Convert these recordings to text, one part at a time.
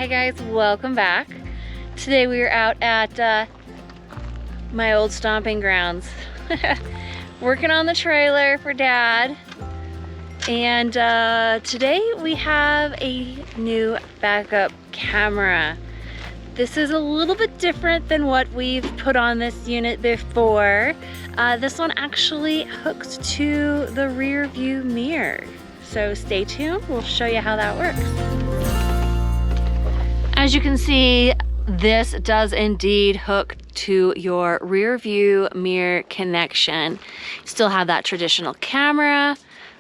Hi guys, welcome back. Today we are out at my old stomping grounds. Working on the trailer for Dad. And today we have a new backup camera. This is a little bit different than what we've put on this unit before. This one actually hooks to the rear view mirror. So stay tuned, we'll show you how that works. As you can see, this does indeed hook to your rear view mirror connection. You still have that traditional camera,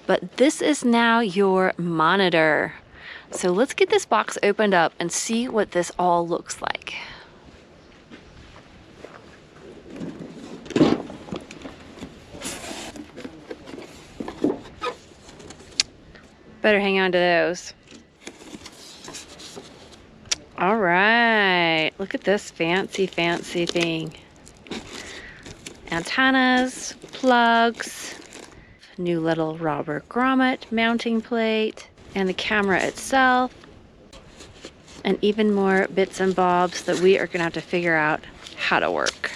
but this is now your monitor. So let's get this box opened up and see what this all looks like. Better hang on to those. All right, look at this fancy thing. Antennas, plugs, new little rubber grommet mounting plate, and the camera itself, and even more bits and bobs that we are gonna have to figure out how to work.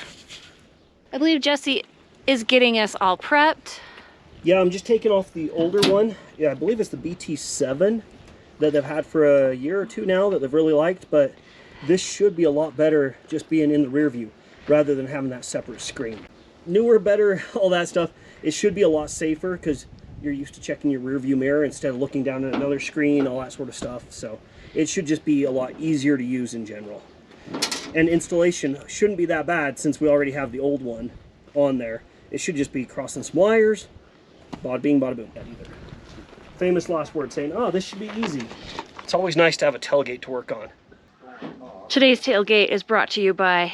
I believe Jesse is getting us all prepped. Yeah, I'm just taking off the older one. Yeah, I believe it's the BT7 that they've had for a year or two now that they've really liked, but this should be a lot better just being in the rear view rather than having that separate screen. Newer, better, all that stuff. It should be a lot safer because you're used to checking your rear view mirror instead of looking down at another screen, all that sort of stuff. So it should just be a lot easier to use in general. And installation shouldn't be that bad since we already have the old one on there. It should just be crossing some wires, bada bing, bada boom. Famous last word saying, oh, this should be easy. It's always nice to have a tailgate to work on. Today's tailgate is brought to you by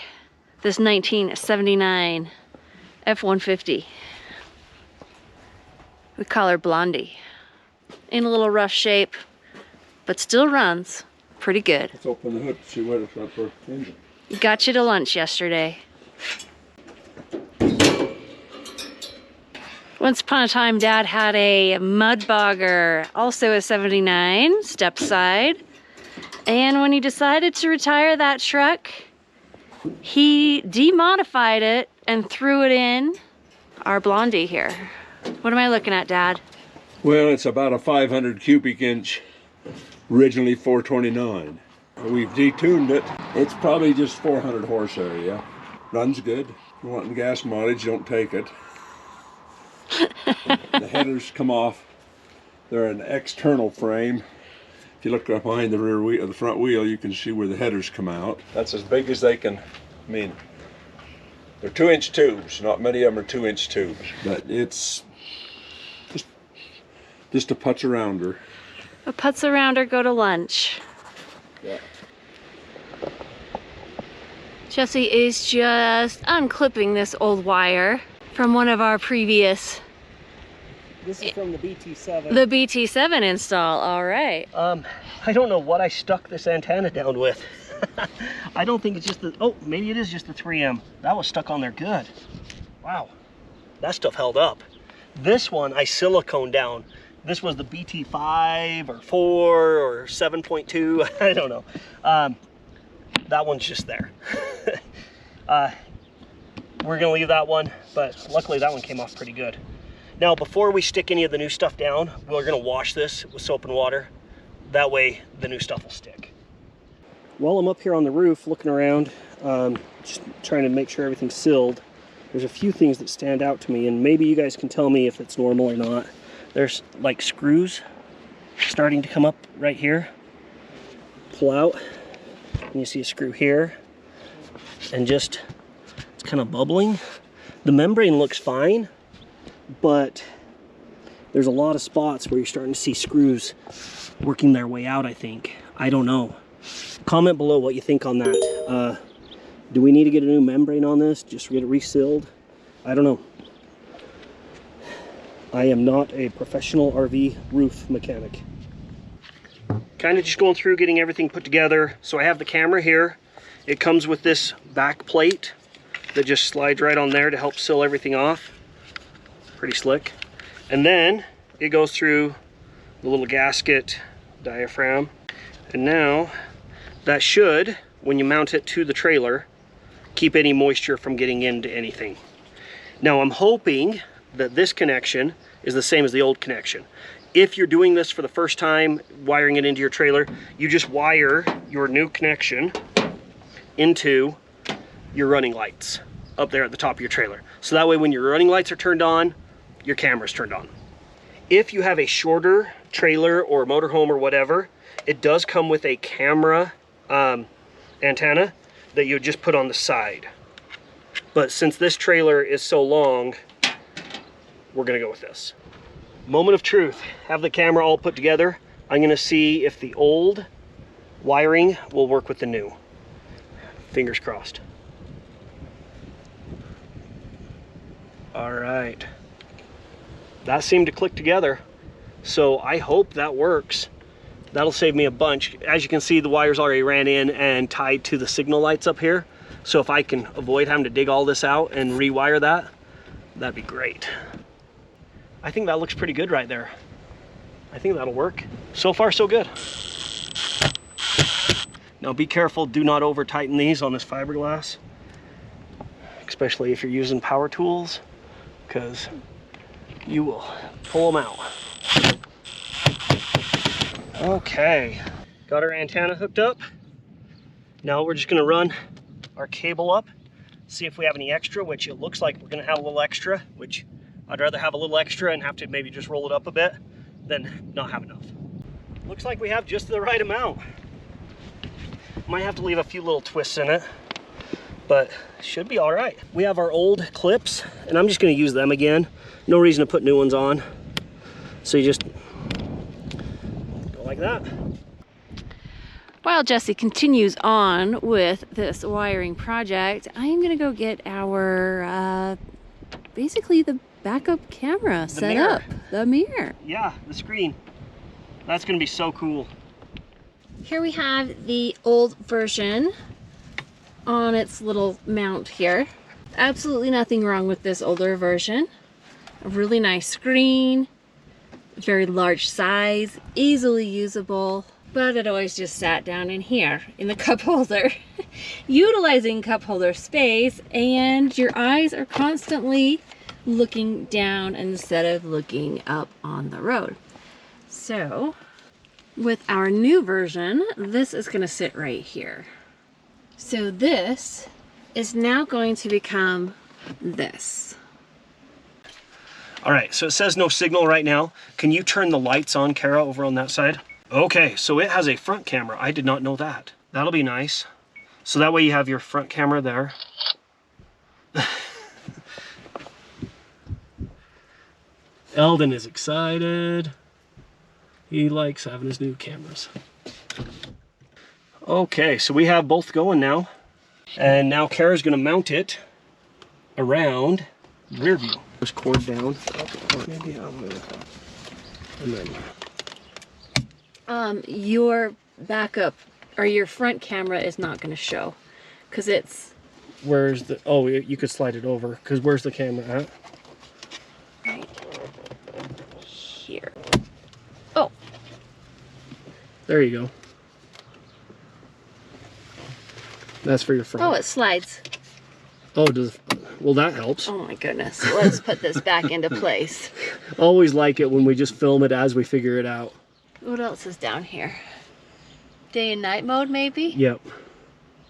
this 1979 F-150. We call her Blondie. In a little rough shape, but still runs pretty good. Let's open the hood to see what it's up for engine. Got you to lunch yesterday. Once upon a time, Dad had a mud bogger, also a 79 step side. And when he decided to retire that truck, he demodified it and threw it in our Blondie here. What am I looking at, Dad? Well, it's about a 500 cubic inch, originally 429. We've detuned it. It's probably just 400 horse area. Runs good. If you're wanting gas mileage, don't take it. The headers come off. They're an external frame. If you look up behind the rear wheel, the front wheel, you can see where the headers come out. That's as big as they can. I mean, they're 2-inch tubes. Not many of them are 2-inch tubes, but it's just a putz arounder. A putz arounder, go to lunch. Yeah. Jesse is just unclipping this old wire from one of our previous. This is from the BT7. The BT7 install, all right. I don't know what I stuck this antenna down with. I don't think it's just the, oh, maybe it is just the 3M. That was stuck on there good. Wow, that stuff held up. This one I siliconed down. This was the BT5 or 4 or 7.2, I don't know. That one's just there. We're gonna leave that one, but luckily that one came off pretty good. Now, before we stick any of the new stuff down, we're gonna wash this with soap and water. That way the new stuff will stick. While I'm up here on the roof looking around, just trying to make sure everything's sealed, there's a few things that stand out to me, and maybe you guys can tell me if it's normal or not. There's like screws starting to come up right here. Pull out, and you see a screw here, and just, it's kind of bubbling. The membrane looks fine, but there's a lot of spots where you're starting to see screws working their way out, I think. I don't know. Comment below what you think on that. Do we need to get a new membrane on this? Just get it resealed? I don't know. I am not a professional RV roof mechanic. Kind of just going through getting everything put together. So I have the camera here. It comes with this back plate that just slides right on there to help seal everything off. Pretty slick. And then it goes through the little gasket diaphragm. And now That should, when you mount it to the trailer, keep any moisture from getting into anything. Now I'm hoping that this connection is the same as the old connection. If you're doing this for the first time, wiring it into your trailer, you just wire your new connection into your running lights up there at the top of your trailer. So that way when your running lights are turned on, your camera's turned on. If you have a shorter trailer or motorhome or whatever, it does come with a camera antenna that you would just put on the side. But since this trailer is so long, we're gonna go with this. Moment of truth. Have the camera all put together. I'm gonna see if the old wiring will work with the new. Fingers crossed. All right. That seemed to click together. So I hope that works. That'll save me a bunch. As you can see, the wires already ran in and tied to the signal lights up here. So if I can avoid having to dig all this out and rewire that, that'd be great. I think that looks pretty good right there. I think that'll work. So far, so good. Now be careful, do not over tighten these on this fiberglass, especially if you're using power tools, because you will pull them out. Okay, got our antenna hooked up. Now we're just gonna run our cable up, see if we have any extra, which it looks like we're gonna have a little extra, which I'd rather have a little extra and have to maybe just roll it up a bit than not have enough. Looks like we have just the right amount. Might have to leave a few little twists in it, but should be all right. We have our old clips, and I'm just gonna use them again. No reason to put new ones on. So you just go like that. While Jesse continues on with this wiring project, I am gonna go get our, basically the backup camera set up. The mirror. Yeah, the screen. That's gonna be so cool. Here we have the old version on its little mount here. Absolutely nothing wrong with this older version. A really nice screen, very large size, easily usable, but it always just sat down in here in the cup holder. Utilizing cup holder space, and your eyes are constantly looking down instead of looking up on the road. So with our new version, this is going to sit right here. So this is now going to become this. All right, so it says no signal right now. Can you turn the lights on, Kara, over on that side? Okay, so it has a front camera. I did not know that. That'll be nice. So that way you have your front camera there. Eldon is excited. He likes having his new cameras. Okay, so we have both going now. And now Kara's gonna mount it around the rear view. Just cord down. Maybe I'll move it. And then. Your backup or your front camera is not gonna show because it's. Where's the, oh, you could slide it over because where's the camera at? Right here. Oh. There you go. That's for your front. Oh, it slides. Oh, does, well that helps. Oh my goodness. Let's put this back into place. Always like it when we just film it as we figure it out. What else is down here? Day and night mode maybe? Yep.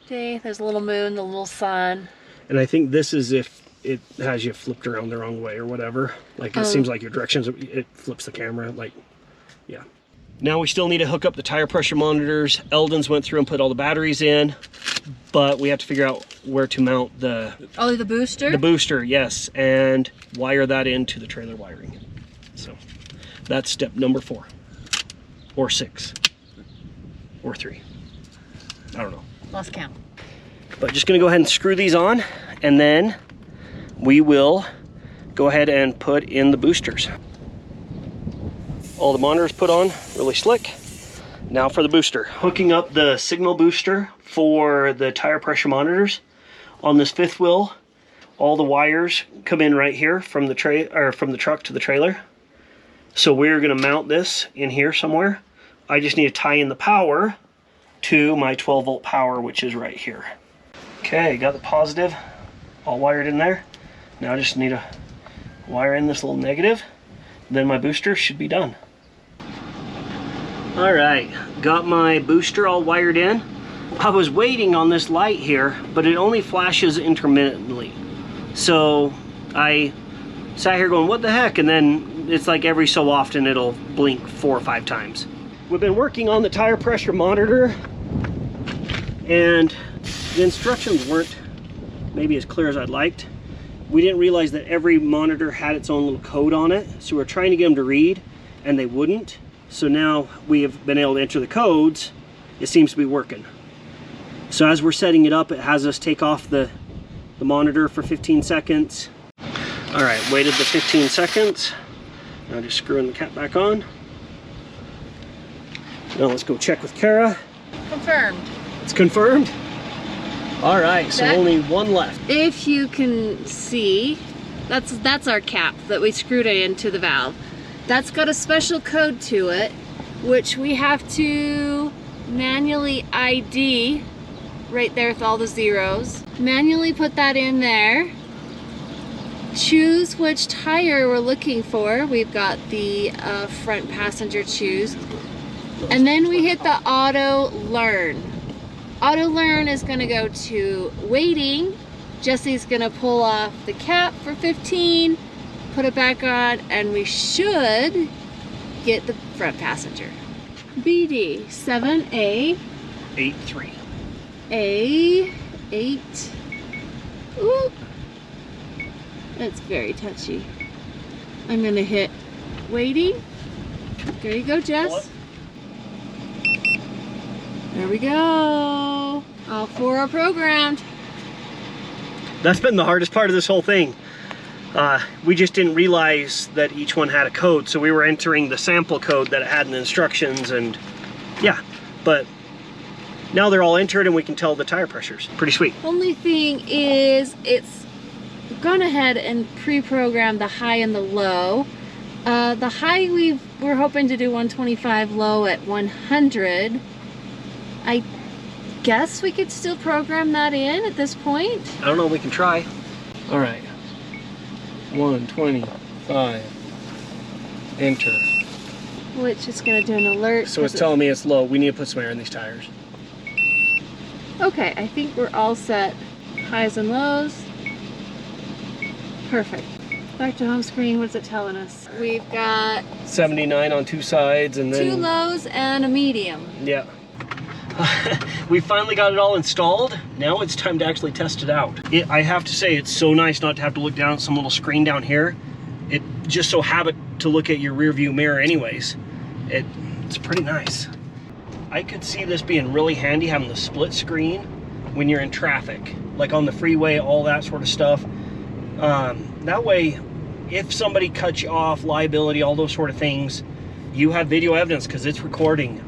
Day, there's a little moon, the little sun. And I think this is if it has you flipped around the wrong way or whatever. Like it seems like your directions, it flips the camera, like, yeah. Now we still need to hook up the tire pressure monitors. Eldon's went through and put all the batteries in, but we have to figure out where to mount the... Oh, the booster? The booster, yes, and wire that into the trailer wiring. So that's step number 4, or 6, or 3. I don't know. Lost count. But just gonna go ahead and screw these on, and then we will go ahead and put in the boosters. All the monitors put on, really slick. Now for the booster. Hooking up the signal booster for the tire pressure monitors. On this 5th wheel, all the wires come in right here from the from the truck to the trailer. So we're gonna mount this in here somewhere. I just need to tie in the power to my 12 volt power, which is right here. Okay, got the positive all wired in there. Now I just need to wire in this little negative, then my booster should be done. All right, got my booster all wired in. I was waiting on this light here, but it only flashes intermittently. So I sat here going, what the heck? And then it's like every so often it'll blink 4 or 5 times. We've been working on the tire pressure monitor, and the instructions weren't maybe as clear as I'd liked. We didn't realize that every monitor had its own little code on it, so we're trying to get them to read, and they wouldn't. So now we have been able to enter the codes. It seems to be working. So as we're setting it up, it has us take off the monitor for 15 seconds. All right, waited the 15 seconds. Now just screwing the cap back on. Now let's go check with Kara. Confirmed. It's confirmed? All right, so only one left. If you can see, that's our cap that we screwed into the valve. That's got a special code to it, which we have to manually ID right there with all the zeros. Manually put that in there. Choose which tire we're looking for. We've got the front passenger choose. And then we hit the auto learn. Auto learn is gonna go to waiting. Jesse's gonna pull off the cap for 15, put it back on, and we should get the front passenger. BD 7A 8-3. A8. Ooh. That's very touchy. I'm gonna hit waiting. There you go, Jess. There we go. All 4 are programmed. That's been the hardest part of this whole thing. We just didn't realize that each one had a code, so we were entering the sample code that it had in the instructions, and yeah, but now they're all entered and we can tell the tire pressures. Pretty sweet. Only thing is, it's gone ahead and pre-programmed the high and the low. The high we're hoping to do 125, low at 100. I guess we could still program that in at this point. I don't know, we can try. All right, 125, enter. Which is gonna do an alert. So it's telling me it's low. We need to put some air in these tires. Okay, I think we're all set. Highs and lows. Perfect. Back to home screen, what's it telling us? We've got 79 on 2 sides, and then 2 lows and a medium. yeah. We finally got it all installed. Now it's time to actually test it out. I have to say, it's so nice not to have to look down at some little screen down here. It just so habit to look at your rear view mirror anyways. It's pretty nice. I could see this being really handy, having the split screen when you're in traffic, like on the freeway, all that sort of stuff. That way, if somebody cuts you off, liability, all those sort of things, you have video evidence because it's recording.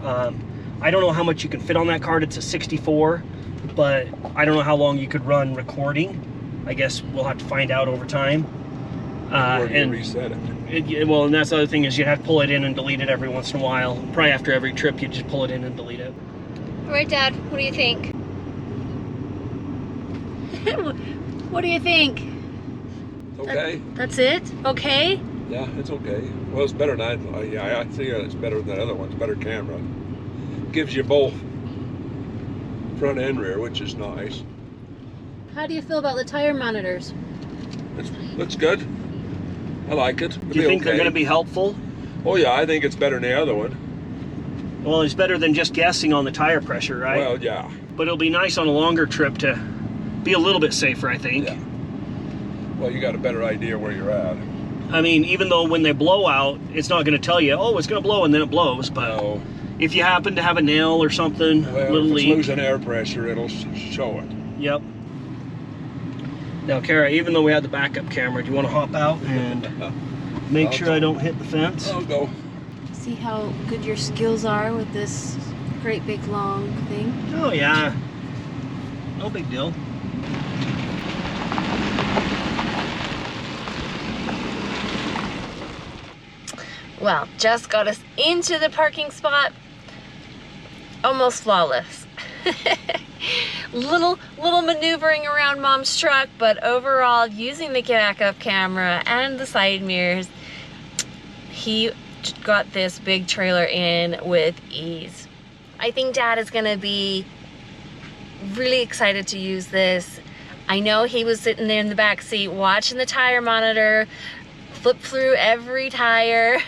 I don't know how much you can fit on that card. It's a 64, but I don't know how long you could run recording. I guess we'll have to find out over time. And reset it. Well, and that's the other thing, is you'd have to pull it in and delete it every once in a while. Probably after every trip, you just pull it in and delete it. All right, Dad, what do you think? What do you think? Okay. That's it? Okay? Yeah, it's okay. Well, it's better than I think it's better than the other ones. Better camera. Gives you both front and rear, which is nice. How do you feel about the tire monitors? Looks good. I like it. Do you think they're going to be helpful? Oh yeah, I think it's better than the other one. Well, it's better than just guessing on the tire pressure, right? Well, yeah. But it'll be nice on a longer trip to be a little bit safer, I think. Yeah. Well, you got a better idea where you're at. I mean, even though when they blow out, it's not going to tell you, oh, it's going to blow, and then it blows. But No. if you happen to have a nail or something, Well, little if it's leak. losing air pressure, it'll show it. Yep. Now, Kara, even though we had the backup camera, do you want to hop out and make sure I don't hit the fence? I'll go. See how good your skills are with this great big long thing? Oh, yeah. No big deal. Well, just got us into the parking spot. Almost flawless. little maneuvering around mom's truck, but overall, using the backup camera and the side mirrors, he got this big trailer in with ease. I think Dad is gonna be really excited to use this. I know he was sitting there in the back seat watching the tire monitor, flip through every tire.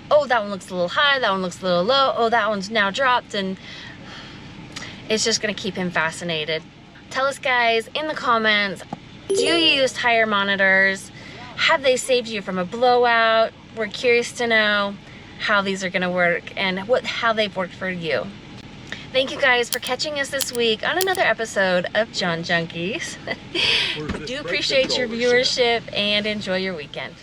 Oh, that one looks a little high, that one looks a little low, oh, that one's now dropped, and it's just gonna keep him fascinated. Tell us guys in the comments, do you use tire monitors? Have they saved you from a blowout? We're curious to know how these are gonna work and how they've worked for you. Thank you guys for catching us this week on another episode of Jaunt Junkies. Do appreciate your viewership and enjoy your weekend.